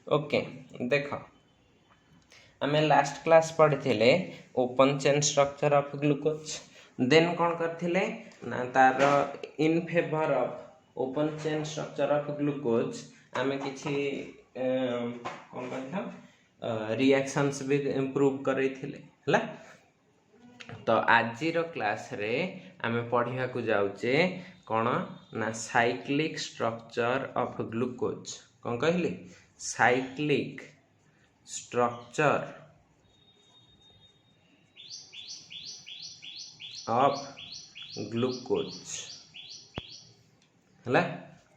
Okay देख आम last class पढ़ी थे open chain structure of glucose then कौन करथिले ना तार in favour of open chain structure of glucose आम किछि कौन कहता रिएक्शंस भी प्रूव करैथिले हला। तो आज क्लास रे आम पढ़ा जाऊे कौन ना साइक्लिक स्ट्रक्चर ऑफ ग्लूकोज कौन कहली साइक्लिक स्ट्रक्चर ऑफ ग्लूकोज है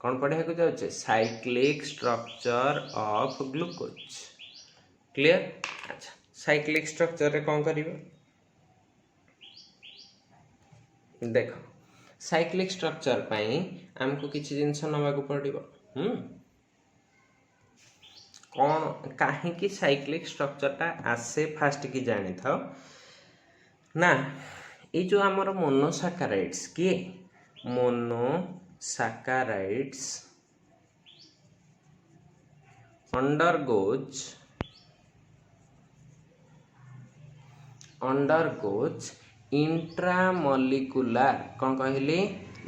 कौन पढ़ा जाऊे cyclic structure of glucose clear. अच्छा साइक्लिक स्ट्रक्चर रे कौन करिवे देख साइक्लिक स्ट्रक्चर पाई आमको किसी जिनस नवाक पड़ो कौन कहीं साइक्लिक स्ट्रक्चरटा आसे फास्ट की जानी था ना ये जो आमर मोनोसाकाराइड्स किए मोनोसाकाराइड्स अंडरगोज इंट्रामॉलिक्यूलर कौन कहली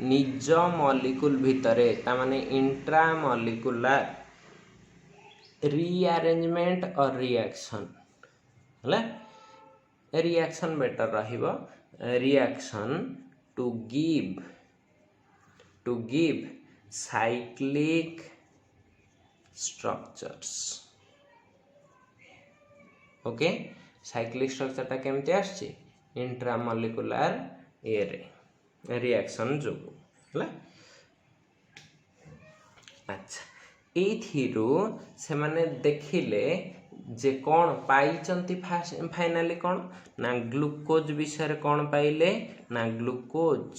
निज मॉलिक्यूल भितरे तामाने इंट्रामॉलिक्यूलर रीअरेंजमेंट और रिएक्शन है रिएक्शन बेटर रहिबो reaction to give cyclic structures okay cyclic स्ट्रक्चरटा केमती आछि इंट्रामॉलिक्यूलर एरे रिएक्शन जो है। अच्छा एथिरू से माने देखिले जे कौन पाइचंती फाइनाली कौन ना ग्लूकोज विषय कौन पाइले ना ग्लूकोज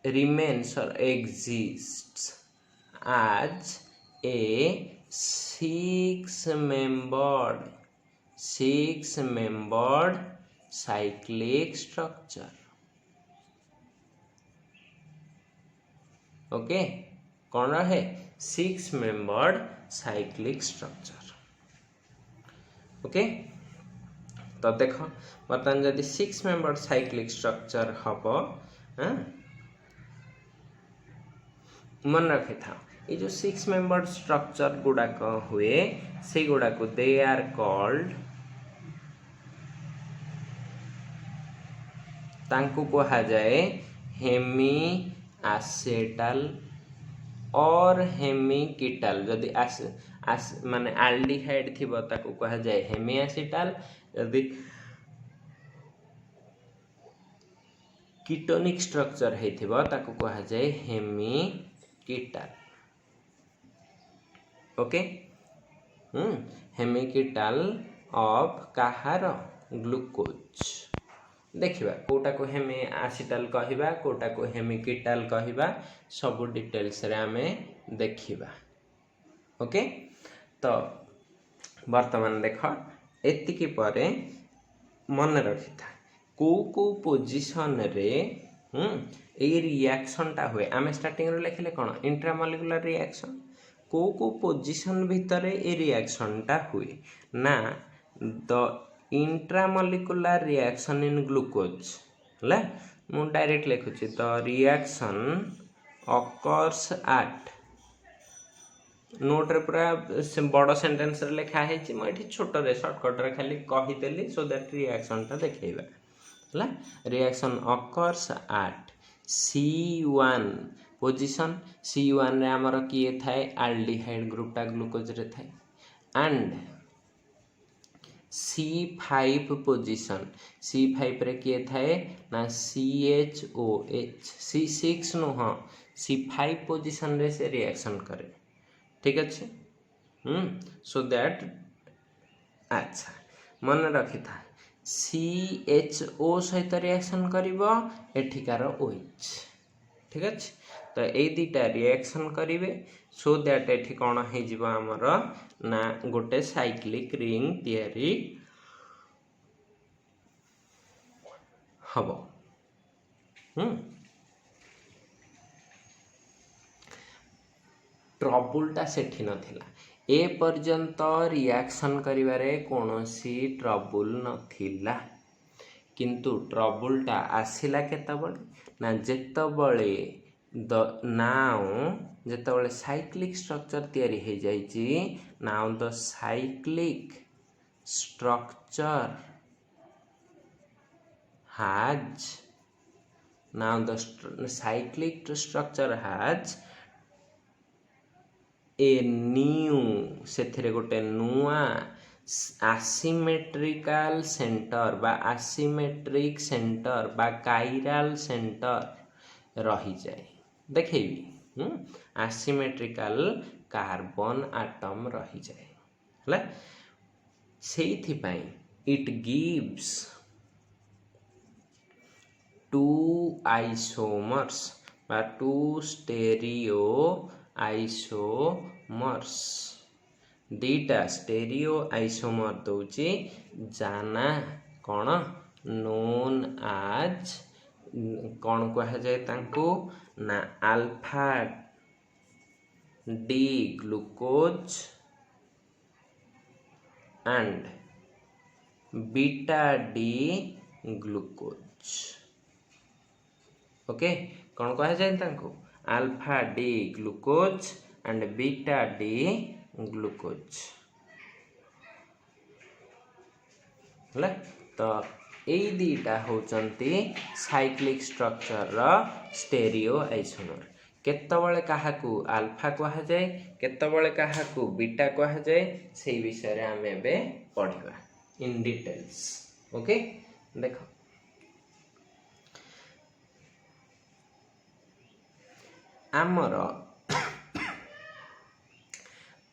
रिमेन्स और एक्जिस्ट्स आज ए 6 membered cyclic structure ओके कौन रहे 6 membered cyclic structure ओके। तो देख बर्तमान जदि 6 membered cyclic structure हम मन रखी था ये जो 6 membered structure गुड़ाक हुए से गुड़ाक दे आर कॉल्ड तांको कहा जाए हेमी एसिटल और हेमिकीटल जदि माने एल्डिहाइड थिबो ताको कहा जाए हेमी एसिटल यदि कीटोनिक स्ट्रक्चर हेथिबो ताको कहा जाए हेमिकीटल ओके हेमिकीटल ऑफ कहार ग्लूकोज देखिबा कोटा को हेमी एसिटल कहिबा कोटा को हेमिकीटल कहिबा सब डिटेल्स रे आमे देखिबा ओके। तो वर्तमान देख एतिकी परे मन रखी था को पोजीशन रे ए रिएक्शन टा हुए आमे स्टार्टिंग रे लिखले कोन इंट्रामॉलिक्यूलर रिएक्शन को पोजीशन भितर ए रिएक्शन टा हुए ना the intramolecular reaction in glucose है मु डायरेक्ट लिखुची द रिएक्शन अकर्स एट नोट रे पूरा बड़ सेंटेंस रे लिखा है मुझे छोट रे शॉर्टकट रे खाली कहीदेली सो दैट रिएक्शन टा देखैबा है reaction occurs eight C1 position C1 रे हमर किए थाए एल्डिहाइड ग्रुपटा ग्लूकोज रे थाए एंड C5 पोजीशन C5 रे किए थाए ना CHOH C6 नुह C5 पोजीशन रे से रिएक्शन करे ठीक अच्छे सो दैट अच्छा मन रखी था CHO सहित रिएक्शन करिवो एठिकार OH ठीक अच्छे तो ये दुटा रिएक्शन करिवे सो दैट एठी कौन है जीव आमर ना गोटे साइक्लिक रिंग तैयारी हबो ट्रबुलटा सेठी नथिला ए पर्यंत रिएक्शन करिवारे कोनोसी ट्रबल नथिला किंतु ट्रबलटा आसिला केतबळे ना जेतबळे नाउ जेतबळे साइक्लिक स्ट्रक्चर तयारी हो जाइछि now the cyclic structure has now the cyclic structure has a new ସେଥିରେ ଗୋଟେ ନୂଆ asymmetrical center बा asymmetric center बा chiral center रही जाए देखैबी asymmetrical carbon atom रही जाए हला सेइथि पई it gives two isomers बा two stereo isomers दीटा स्टेरियो आइसोमर दौची जाना कौन नोन आज कौन कहा जाए तांको ना alpha D glucose and beta D glucose okay कौन कहा जाए तांको alpha D glucose and beta D glucose हला तो एई दीटा होचंती साइक्लिक स्ट्रक्चर रा स्टेरियो आइसोमर केतबळे काहाकू अल्फा कहा जाए केतबळे काहाकू बीटा कहा जाए सेही विषय रे हम एबे पढिबा इन डिटेल्स ओके देखो आमर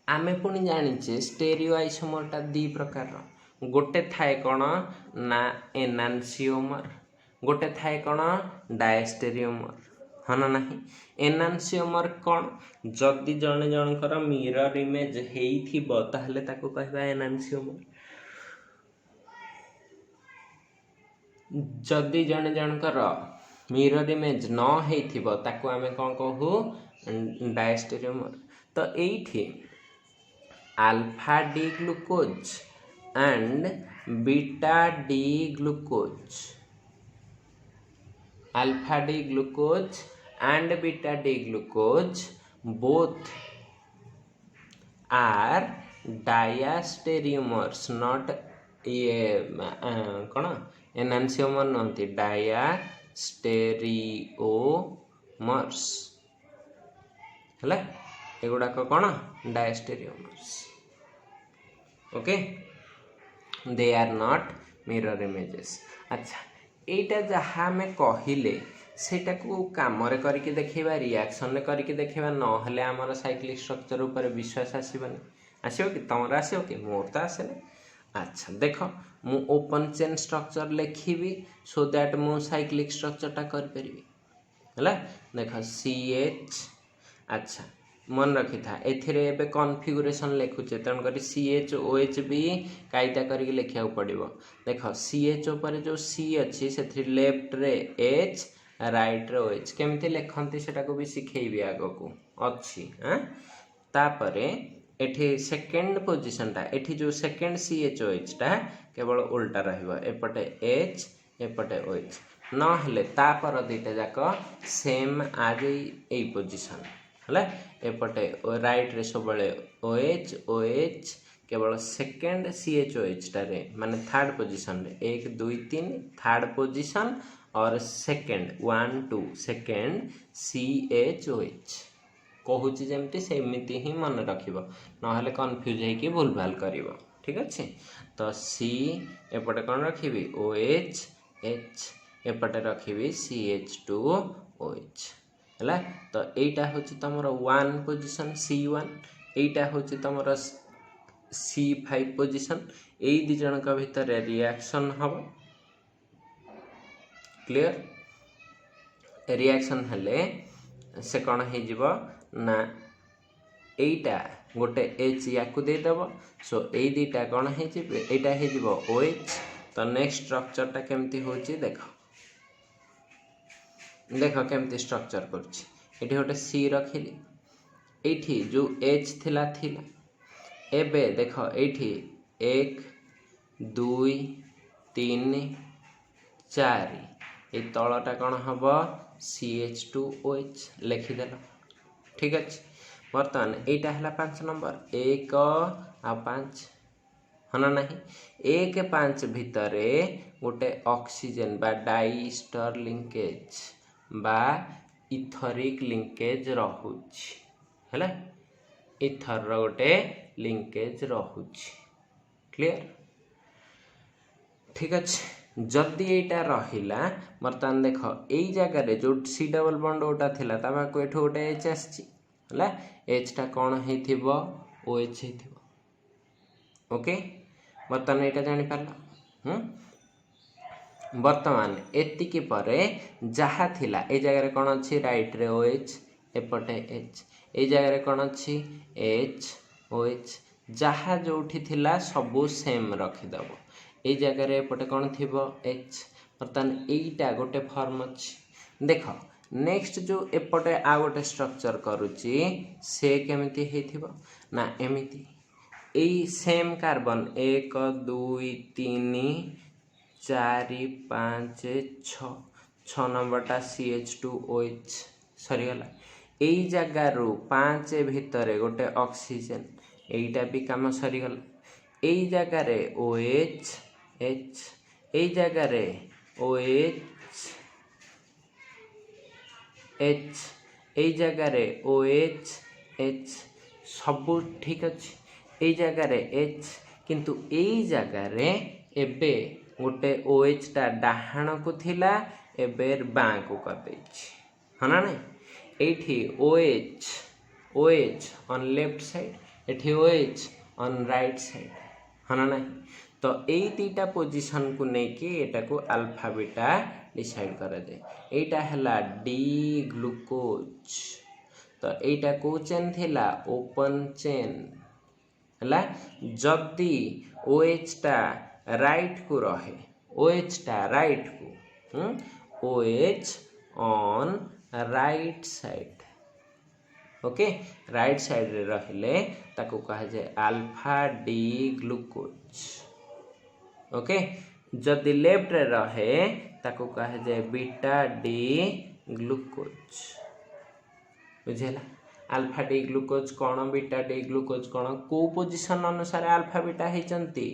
आमे पुणी जानिचे स्टेरियो आइसोमरटा दी प्रकार गोटे थाए कौन ना एनांसियोमर गोटे थाए कौन डायस्टेरियोमर हाँ ना नहीं एनांसियोमर कौन जदि जने जनकर मिरर इमेज हेइथिबो ताहले ताको कहबा एनांसियोमर जदि जने जनकर मिरर इमेज न हेइथिबो ताको आमे कोन कहू डायस्टेरियोमर तो एइथि alpha D glucose and beta D glucose alpha D glucose and beta D glucose both are diastereomers not ये कौन एनांसियोमर नहंती डायस्टेरियोमर्स हला एगुड़ा कौन diastereomers okay they are not mirror images अच्छा एटा जहाँ हमें कहले सेटा को काम रे करके देखिबा रिएक्शन रे करके देखिबा न हले हमर साइक्लिक स्ट्रक्चर ऊपर विश्वास आसीबनी आसीबो कि तमरा आसीबो कि मोर त आसेले अच्छा देखो मु ओपन चेन स्ट्रक्चर लिखिबी सो दैट मु साइक्लिक स्ट्रक्चर टा कर परिबी हला देखो CH अच्छा मन रखी था एथिरे एबे कॉन्फ़िगरेशन लिखुचे तन करी CHOH भी कायदा करके लिखिया पड़िबो देखो CH ऊपर जो C अछि सेथि लेफ्ट रे H राइट रे OH केमति लिखंती सेटा को भी सिखेइबी आगो को अछि हां तापरे एठी सेकंड पोजीशन टा एठी जो सेकंड CHOH टा केवल उल्टा रहइबो एपटे H एपटे OH न हले तापर दिटा जाक सेम आज ए पोजीशन हला एपटे राइट रे सबले OH OH केवल सेकंड CHOH टारे माने थर्ड पोजीशन रे 1 2 3 थर्ड पोजीशन और सेकंड 1 2 सेकंड CHOH कहूची जेमती सेमिति ही मन रखिबो न हले कंफ्यूज है कि भूल भाल करिवो ठीक अछि तो C एपटे कोन रखिबी OH H एपटे रखिबी CH2OH हला तो एटा होची तमर 1 पोजीशन C1 एटा होची तमर C5 पोजीशन एई दि जन का भीतर रिएक्शन हबो क्लियर रिएक्शन हले से कोन हे जिवो ना एटा गोटे H याकु दे दबो सो एई दिटा कोन हे जिवे एटा हे जिवो OH तो नेक्स्ट स्ट्रक्चर टा केमती होची देखो देखो केमती स्ट्रक्चर करछि एठी गोटे C रखिली एठी जो H थिला एबे देख एठी 1 2 3 4 ये तलटा कौन हम CH2OH लिखिदेल ठीक अच्छे। बर्तमान यहाँ है 5 नंबर 1 आ 5 हाँ ना नहीं 1 5 भितर गोटे ऑक्सीजन बा डाइस्टर लिंकेज बा इथरिक लिंकेज रहुछि हैला इथर रो गोटे लिंकेज रहुछि क्लियर ठीक अच्छे। जदि यहाँ रहा बर्तमान देख यही जगार जो सी डबल बॉन्ड गोटा थिला ता पाखु एठो गोटे एच आसी एच टा कौन हो OH हो ओके बर्तमान यहाँ जापार बर्तमान एतिकी परे जहा थिला ए जगह कौन अच्छी राइट रे OH एपटे H ए जगह कौन अच्छी H OH जहा जो थिला सबू सेम रखिदेव ए जगह एपटे कौन थी H बर्तमान यहीटा गोटे फॉर्म अच्छी देख नेक्स्ट जो एपटे आ गोटे स्ट्रक्चर करुच्ची से केमिति हेथिबो ना एमिति एई सेम कार्बन 1 2 3 4 5 6 नंबरटा CH2OH सरीगला यही जगार 5 भितर गोटे ऑक्सीजन यहीटा भी काम सरीगला यही जगार OH H यही जगार OH H यही जगार OH H सबू ठीक अच्छे यही जगार H किंतु यही जगार एबे गोटे OH टा डाहाण को थिला एबे बाँ को कर देछि हाँ ना नहीं एठी OH ऑन लेफ्ट साइड एठी OH ऑन राइट साइड हाँ ना नहीं तो यही दीटा पोजीशन को लेकिन एटा को अल्फा बीटा डिसाइड कर दे एटा हला डी ग्लूकोज तो एटा को चेन थिला ओपन चेन हला जदी OH टा राइट को रहे OH टा राइट को OH on right side okay right side रे रहिले ताको कहा जाए अल्फा डी ग्लूकोज ओके जदि लेफ्ट रे रहे ताको कहा जाए बीटा डी ग्लूकोज बुझेला अल्फा डी ग्लूकोज कौन बीटा डी ग्लूकोज कौन को पोजीशन अनुसार अल्फा बीटा हेचंती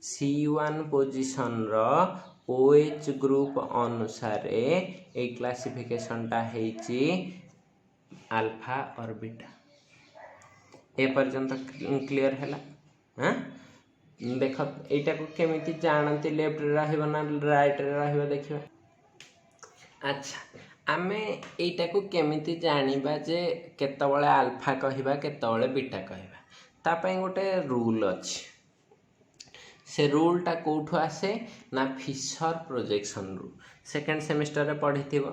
C1 पोजीशन रो OH ग्रुप अनुसार ए क्लासिफिकेशन टा हेची अल्फा और बीटा ए पर्यंत क्लियर हैला हाँ देख एटा को केमिति जानती लेफ्ट रे रहबो ना राइट रे रहबो देखिबा अच्छा आमे एटा को केमिति जानिबा जे केतबळे अल्फा कहिबा केतबळे बीटा कहिबा ता पई गोटे रूल अछि से रूल टा कोठो आसे ना Fisher projection rule second semester रे पढिथिबो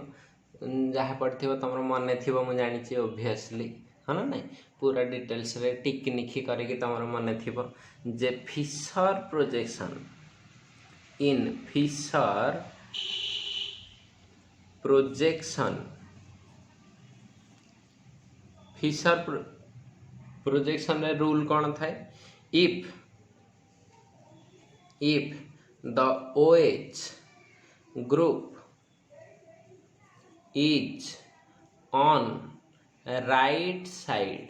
जहाँ पढ़िथिबो तमरो मने थिबो मु जानिछि ऑब्वियसली हाँ ना नहीं पूरा डिटेल्स रे टिक निखी करके तमरो मने थिबो जे Fischer projection in Fischer projection रे रूल कौन थाए if the OH group is on right side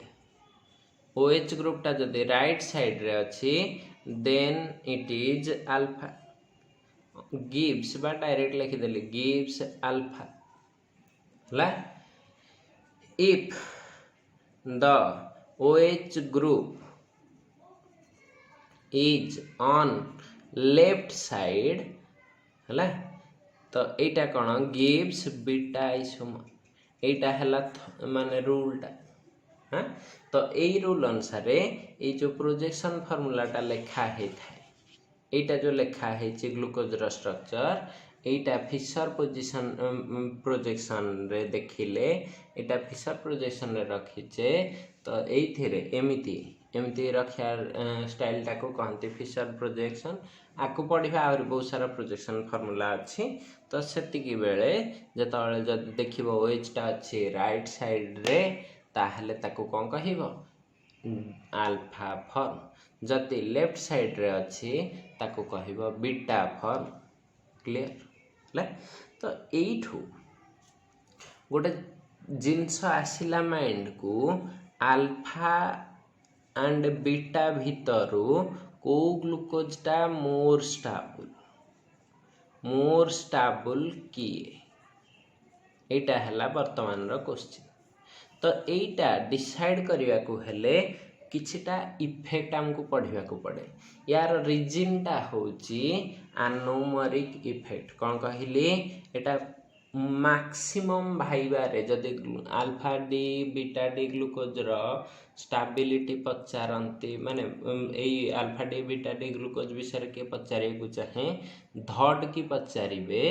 OH group टा जदि right side रे अच्छी then it is alpha gives बा डायरेक्ट लिखि देली gives alpha La if the OH group is on left side है तो एटा कौन गिव्स बीटा आइसोमर एटा हला माने रूल टा हाँ तो यही रूल अनुसार ये जो प्रोजेक्शन फॉर्मूला टा लेखा है थाए एटा जो लेखा है ग्लूकोज रो स्ट्रक्चर एटा फिशर पोजीशन प्रोजेक्शन रे देखिले एटा फिशर प्रोजेक्शन रे रखीचे तो एथिरे एमिति रखिया स्टाइल टा को कहते फिशर प्रोजेक्शन आकु पढ़ा आहुरी बहुत सारा प्रोजेक्शन फॉर्मूला अच्छी तो सेतिकी बेले जतबेले जब देखिबो OH टा अच्छी राइट साइड रे ताहले ताकु कोन कहिबो अल्फा फॉर्म जति लेफ्ट साइड रे अच्छी ताको कहबो बीटा फॉर्म क्लियर ले तो एठू गोटे जिनस आसिला माइंड को अल्फा एंड बीटा भितरु को ग्लूकोजटा मोर स्टेबल किए एटा हला वर्तमान रो क्वेश्चन तो एटा डिसाइड करिया को हेले किछटा इफेक्ट हमको पढ़िया को पड़े यार रीजन टा होची एनोमेरिक इफेक्ट कौन कहली एटा मैक्सिमम भाईबारे जदि alpha D beta D glucose रो स्टेबिलिटी पचारंती माने एई alpha D beta D glucose विषय के पचारे को चाहे धड की पचारिबे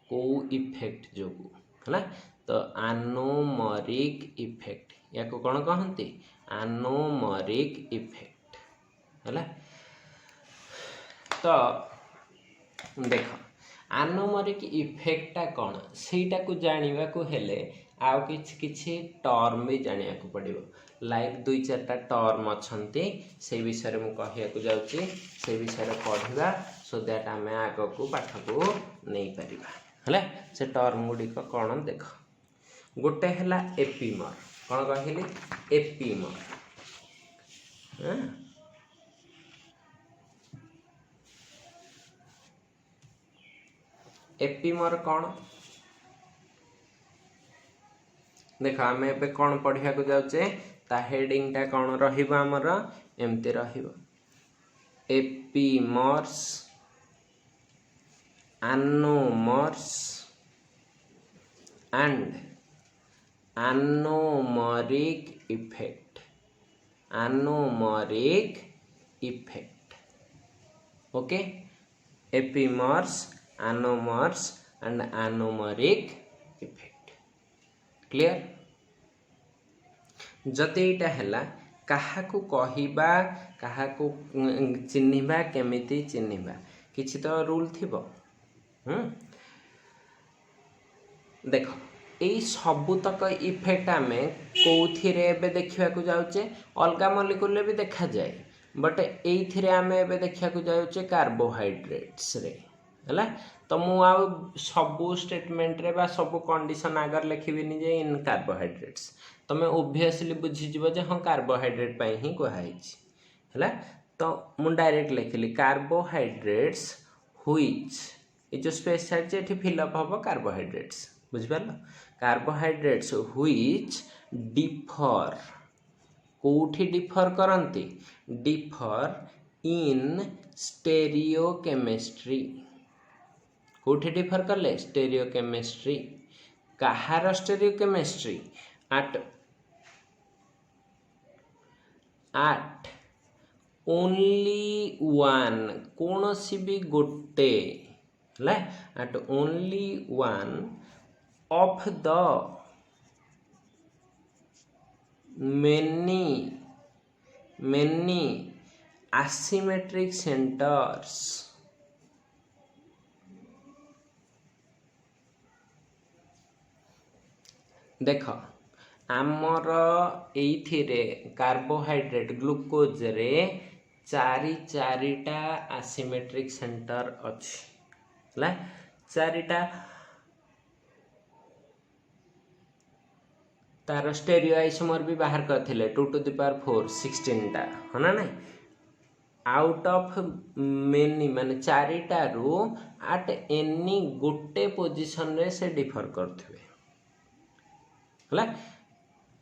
को इफेक्ट जोगु है तो एनोमेरिक इफेक्ट या को कौन कहते एनोमेरिक इफेक्ट है तो देख एनोमेरिक इफेक्टा कौन सेटा को जानिबा को हेले आउ किछि टर्म भी जानिया को पड़िबो लाइक दुई चारटा टर्म अछंती से विषय में कहिया को जाउची से विषय पढ़िबा सो दैट आमे आगो को पाठ को नहीं परिबा हले से टर्म गुडी को कौन देख गोटे हला एपीमर कौन कहली एपीमर एपीमर कौन देख आम ए कौन पढ़िया को जाऊे ता हेडिंग टा कौन रहिबा हमर एमती रहिबो epimers anomers and anomeric effect okay epimers anomers and anomeric effect clear जति एटा हला काहाकू कहिबा काहाकू चिन्हिबा केमिति चिन्हिबा किछि तो रूल थिबो देख एई सबुतक इफेक्ट आमे कोथिरे एबे देखिबा को जाउचे अलगा मॉलिक्यूल भी देखा जाए बट एइथिरे आमे एबे देखिबा को जाउचे कार्बोहाइड्रेट्स रे हला तो मु आ सबु स्टेटमेंट रे बा सबु कंडीशन आगर लिखिबिनी जे इन कार्बोहाइड्रेट्स तो मैं ऑब्वियसली बुझी जिवो जे हां कार्बोहाइड्रेट पई ही कोहा हिची हला तो मु डायरेक्ट लिखिली कार्बोहाइड्रेट्स व्हिच ए जो स्पेस साइड जे एठी फिल अप हबो कार्बोहाइड्रेट्स बुझ पारलो कार्बोहाइड्रेट्स व्हिच डिफर कोठी डिफर करंती डिफर इन स्टेरियोकेमिस्ट्री कोठी डिफर करले स्टेरियोकेमिस्ट्री कहार स्टेरियोकेमिस्ट्री at only one कौन सी भी गोटे at only one of the many asymmetric centers देख आमर एइथिरे कार्बोहाइड्रेट ग्लूकोज रे चारिटा एसिमेट्रिक सेंटर अछि हला चारिटा तार स्टेरियो आइसोमर भी बाहर करथिले 2 to the power 4 16 टा हना नै आउट ऑफ मेनी माने चारिटा रो एट एनी गोटे पोजीशन रे से डिफर करथिबे हला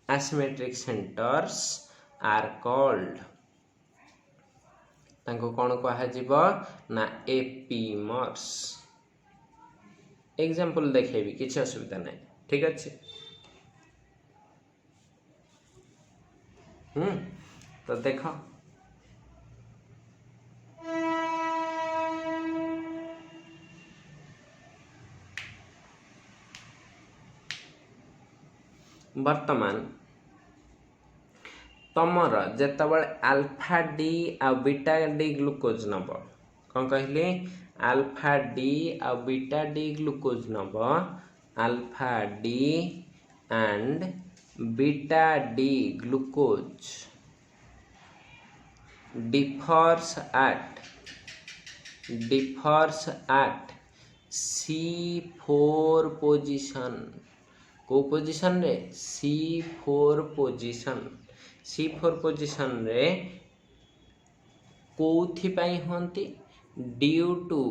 asymmetric centers are called तांको कौन कहा जीव ना एपीमर्स एग्जांपल देखेबी किछ असुविधा नहीं ठीक अच्छे तो देख वर्तमान तमर जेतबल अल्फा डी आ बीटा डी ग्लूकोज नब कौन कहले अल्फा डी आ बीटा डी ग्लूकोज नब alpha D and beta D glucose differs at C4 position को पोजिशन रे C4 पोजिशन रे कोथि पाई होंती due to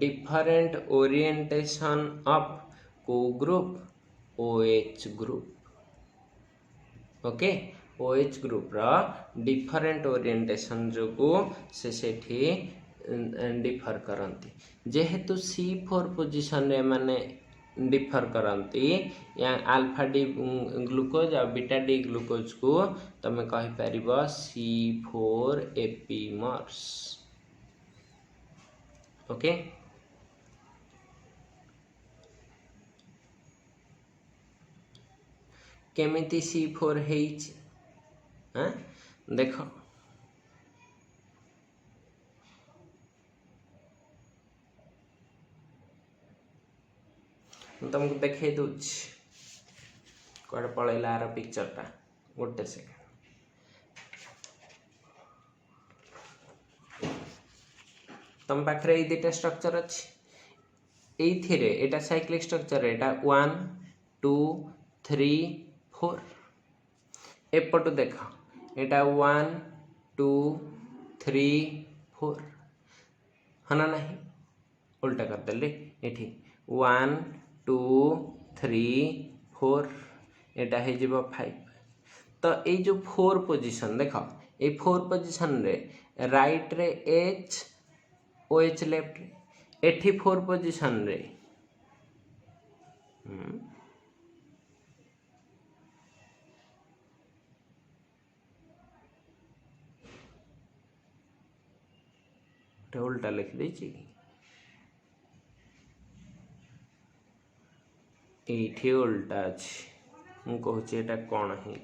different orientation of को group OH group okay OH group रा डिफरेंट ओरिएंटेशन जो को से सेठी डिफर करंती जेहेतु C4 पोजिशन रे माने डिफर करंती या अल्फा डी ग्लूकोज और बीटा डी ग्लूकोज को तमे कहि परिबो C4 एपिमर्स ओके केमिति C4 हेइछ हां देखो तुमको देखे दूच कड़े पड़ेला आर पिक्चर टा गोटे सेकेंड तुम पाखे ये दुटा स्ट्रक्चर अच्छी ये एटा साइक्लिक स्ट्रक्चर एटा 1 2 3 4 एपटू देख एटा 1 2 3 4 हाँ ना नहीं उल्टा करदेली ये 1 2 3 4 एटा है जीवो 5 तो ये जो 4 पोजीशन देख ये 4 पोजीशन रे राइट रे H OH लेफ्ट रे एठी 4 पोजीशन रे उल्टा लिख दीची ये उल्टा अच्छी मु कहूँ एटा कौन है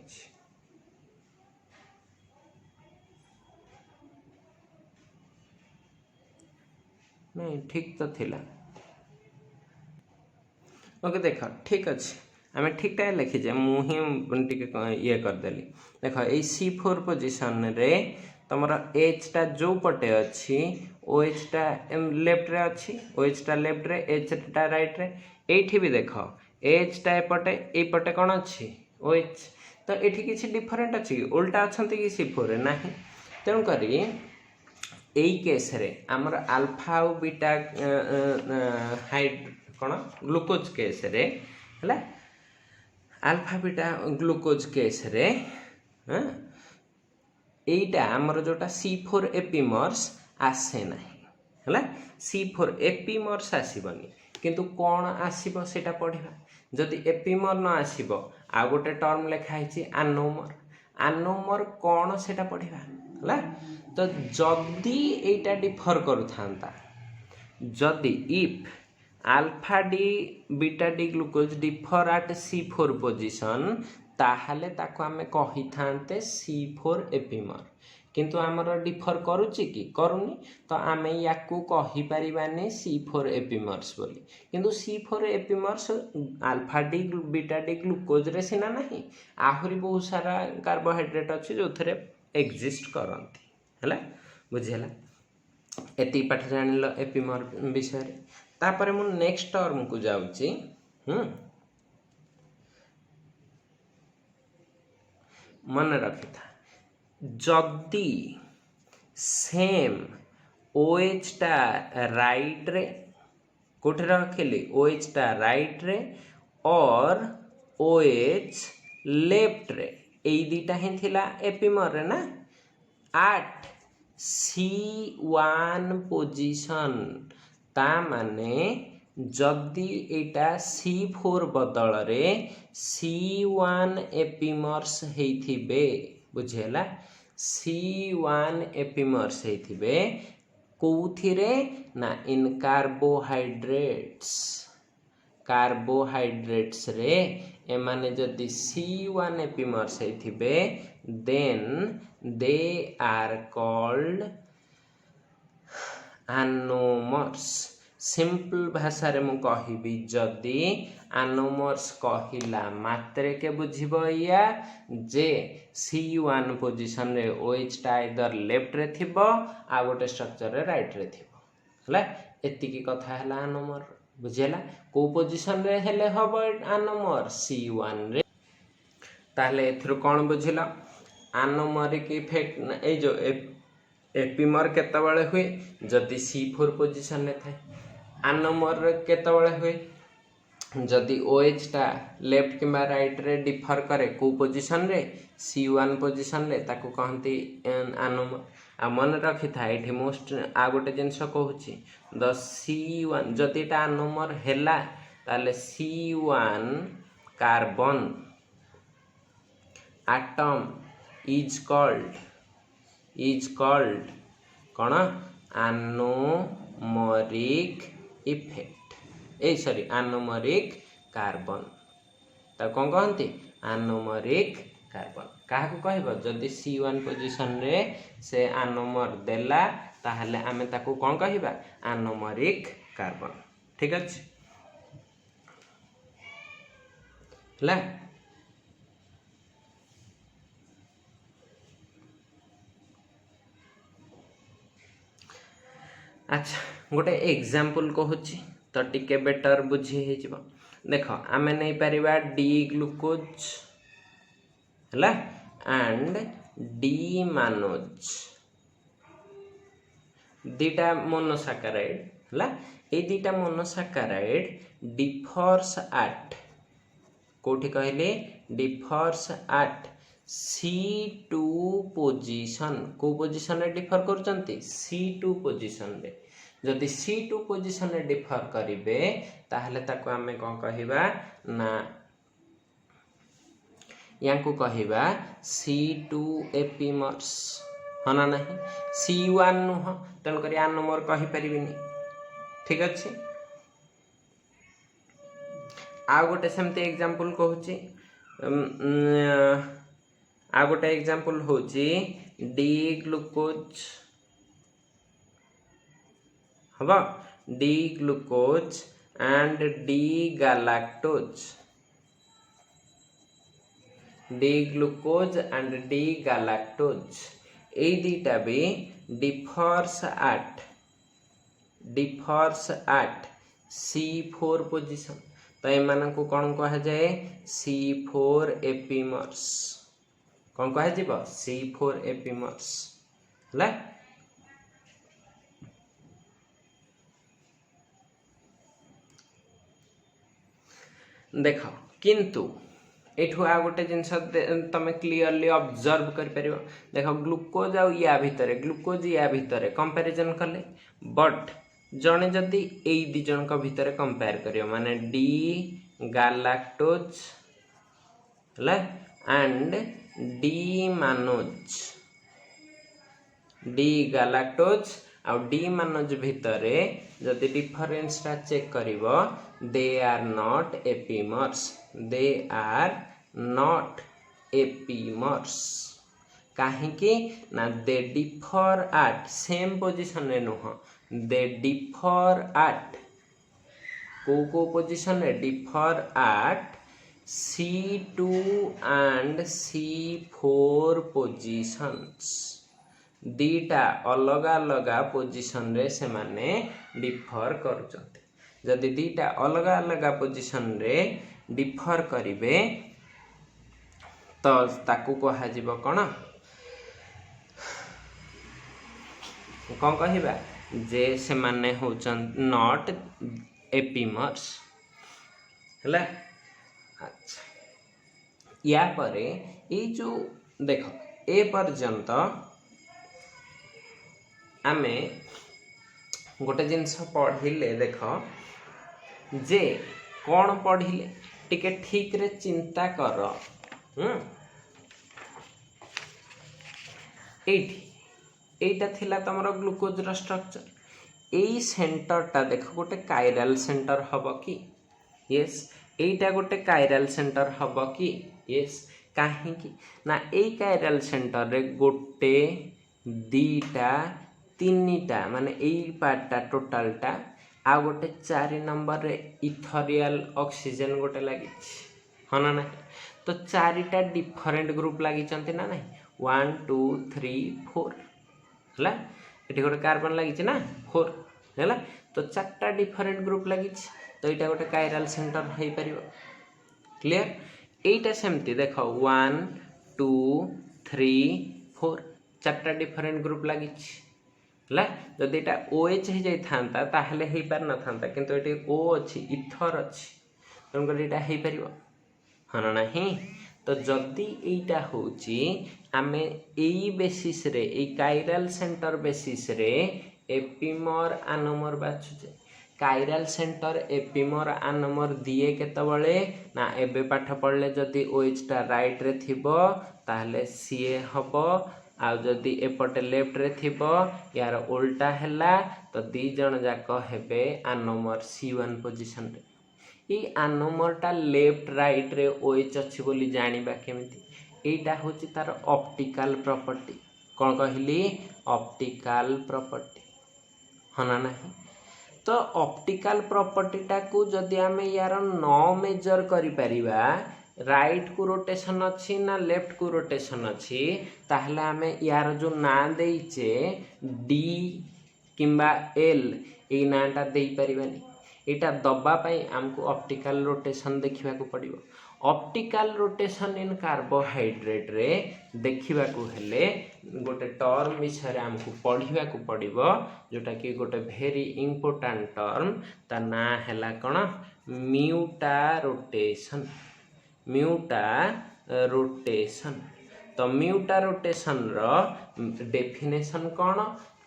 नहीं ठीक तो थिला ओके देख ठीक अच्छे आम ठीक टाइम लिखीजे मुझे ये करदेली देख ये C4 पोजिशन रे तुम H टा जो पटे अच्छी OH टा लेफ्ट रे अच्छी OH टा लेफ्ट रे H टा राइट रे एठी भी देख H टा एपटे ए पटे कौन अच्छी OH तो एठी किसी डिफरेंट अच्छी उल्टा अच्छा कि C4 रे नहीं तेणुक यही केस रे आमर अल्फा और बीटा हाइड कौन ग्लूकोज केस रे है अल्फा बीटा ग्लूकोज केस रे एटा आमर जोटा C4 एपिमर्स आसे ना है C4 एपिमर्स आसबनी किंतु कौन आसब से पढ़ा जदि एपिमर न आसब आ गोटे टर्म लिखाई आनोमर कौन से पढ़ा है तो जदि एटा डिफर करूथा जदि if alpha D beta D glucose differ at C4 position ताहले ताको आमे कहि थांते C4 एपिमर किंतु आमर डिफर करूची कि करूनी तो आमे याकू कहि परिबानी C4 एपिमर्स बोली किंतु C4 epimers alpha D beta D glucose रे सिना नहीं आहुरी बहुत सारा कार्बोहाइड्रेट अच्छी जो थरे एग्जिस्ट करती है बुझीला एति पाठ जानिल एपिमर विषय तापर मु नेक्स्ट टर्म को जाउची मन रखी था जदि सेम OH टा राइट रे कोठे रखिली OH टा राइट रे और OH लेफ्ट रे एई दीटा ही थिला एपिमर रे ना at C1 पोजिशन ता माने जदि एटा C4 बदल रे C1 एपिमर्स हेइथिबे बुझेला C1 एपिमर्स हेइथिबे कोउथिरे ना इन कार्बोहाइड्रेट्स कार्बोहाइड्रेट्स रे एमाने जदि C1 एपिमर्स होइथिबे then they are called anomers. Simple भाषा रे मु कहिबी जदि आनोमर्स कहिला मात्रे के बुझिबो या जे C1 पोजीशन रे OH टा आइदर लेफ्ट रे थिबो आ गोटे स्ट्रक्चर रे राइट रे थिबो हला एतिकी कथा हला आनोमर बुझेला को पोजीशन रे हेले हबो आनोमर C1 रे। ताहले एथरो कोन बुझिला आनोमरिक इफेक्ट ए जो एपिमर केतबेले हुए जदि C4 पोजीशन रे थाए आनोमर केतबेले हुए जदि OH टा लेफ्ट किंबा राइट रे डिफर करे को पोजीशन रे C1 पोजीशन रे ताको कहंती आनोमर। आ मन रखि था एठी मोस्ट आ गोटे जिंस कहूची द C1 जदि ता आनोमर हेला ताले C1 carbon atom is called कौन anomeric effect anomeric कार्बन ता कौन कहती anomeric कार्बन क्या कहब जदि C1 पोजीशन रे से आनोमर देला ताहले आमे ताकू कौन कहबा anomeric कार्बन। ठीक अछि ला अच्छा गोटे एग्जांपल कहूची तो टिके बेटर बुझी हे जिवो देख आमे नहीं परिबा डी ग्लूकोज हला एंड डी मानोज दीटा मोनोसाकाराइड हला ए दीटा मोनोसाकाराइड डिफर्स एट कोठी कहले डिफर्स एट C2 पोजीशन को पोजीशन रे डिफर करचंती C2 पोजीशन रे जदि C2 पोजीशन रे डिफर करिवे ताहले ताको हमें कोन कहिबा ना यांको कहिबा C2 एपिमर्स हना नहीं C1 नुह तन करी आनोमर कहि परिबिनी। ठीक अछि आ गोटे सेमते एग्जांपल कहूची आ गोटे एग्जांपल होची डी ग्लूकोज हबा D glucose and D galactose ए दीटा भी डिफर्स एट C4 पोजीशन तो एमान को कौन कहा जाए C4 एपिमर्स कौन कहा जीव C4 एपिमर्स हला देख किंतु एठू आ गोटे जिनस तमे क्लियरली ऑब्जर्व कर परियो देख ग्लूकोज आ या भितरे कंपैरिजन कले बट जने जदि एई दि जन का भितरे कंपेयर करियो माने डी गैलेक्टोज हला एंड डी मानोज आ डी मानोज भितरे जदि डिफरेंस ता चेक करिवो दे आर नॉट एपिमर्स काहेकि ना they differ at same position रे नुह दे डिफर एट को पोजीशन रे differ at C2 and C4 positions दीटा अलग अलग पोजीशन रे से माने डिफर करचंते जदि दीटा अलग अलग पोजीशन रे डिफर करिवे तो ताकू कहा जीव कोन कहिबा जे से माने होचन नॉट एपिमर्स हला। अच्छा या परे ए जो देख ए पर्यंत आमे गोटे जिनस पढ़िले देख जे कौन पढ़िले टिके ठीक रे चिंता कर एटा थिला तमरो ग्लूकोज रो स्ट्रक्चर एई सेंटर टा देख गोटे कायरल सेंटर हबो कि यस एटा गोटे कायरल सेंटर हम कि यस कहीं ना ए कायरल सेंटर रे गोटे दीटा तीनटा माने ए पार्टा टोटालटा आ गोटे 4 नंबर रे इथरियल ऑक्सीजन गोटे लगी हाँ ना ना तो 4टा डिफरेंट ग्रुप लगी ना ना 1 2 3 4 है ये गोटे कार्बन लगी ना 4 है तो 4टा डिफरेंट ग्रुप लगी तो यहाँ गोटे कायरल सेंटर हो पार क्लीयर एटा सेमती देख 1 2 3 4 4टा डिफरेंट ग्रुप लगी जदि यहाँ OH हो जाता ताहले हो पार न था किंतु ये O अच्छी इथर अच्छी तेणुक यहाँ हो पार हाँ ना नहीं तो जदि एटा होची आमे एई बेसिस रे ए कायरल सेंटर बेसिस रे एपिमर आनोमर बाछुचे कायरल सेंटर एपिमर आनोमर दिए केतबळे ना एबे पाठ पढ़ले जदि OH टा राइट रे थिबो ताहले सीए हबो आ जदि एपटे लेफ्ट रे थिबो यार उल्टा हैला तो दी जण जाक हेबे आनोमर C1 पोजीशन रे ये आनोमर टा लेफ्ट राइट रे OH अच्छी बोली जानिबा केमिति एटा होची तार ऑप्टिकल प्रॉपर्टी कौन कहली ऑप्टिकल प्रॉपर्टी हाँ ना नहीं तो ऑप्टिकल प्रॉपर्टी टा को जदि आमे यार न मेजर करि परिबा राइट को रोटेशन अच्छी ना लेफ्ट को रोटेशन अच्छी ताहले आमे यार जो ना देइचे डी किंबा एल ए नाटा देई परिबानी एटा दबा पाई हमको ऑप्टिकल रोटेशन देखिबा को पड़िबो ऑप्टिकल रोटेशन इन कार्बोहाइड्रेट रे देखिबा को हेले गोटे टर्म विषय हमको पढ़िबा को पड़िबो जोटा कि गोटे भेरी इंपोर्टेंट टर्म ता ना हैला कोन म्यूटा रोटेशन तो म्यूटा रोटेशन रो डेफिनेशन कोन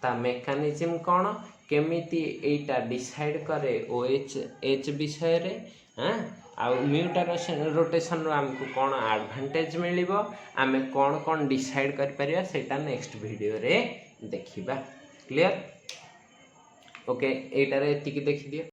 ता मेकानिज्म कोन केमिति एटा डिसाइड करे OH H विषय रे हाँ आउ म्यूटा रोटेशन रो हमको कौन एडवांटेज मिलिबो आमे कौन कौन डिसाइड कर परिया सेटा नेक्स्ट वीडियो रे देखिबा क्लियर ओके एटा रे एतिकी देखि दियो।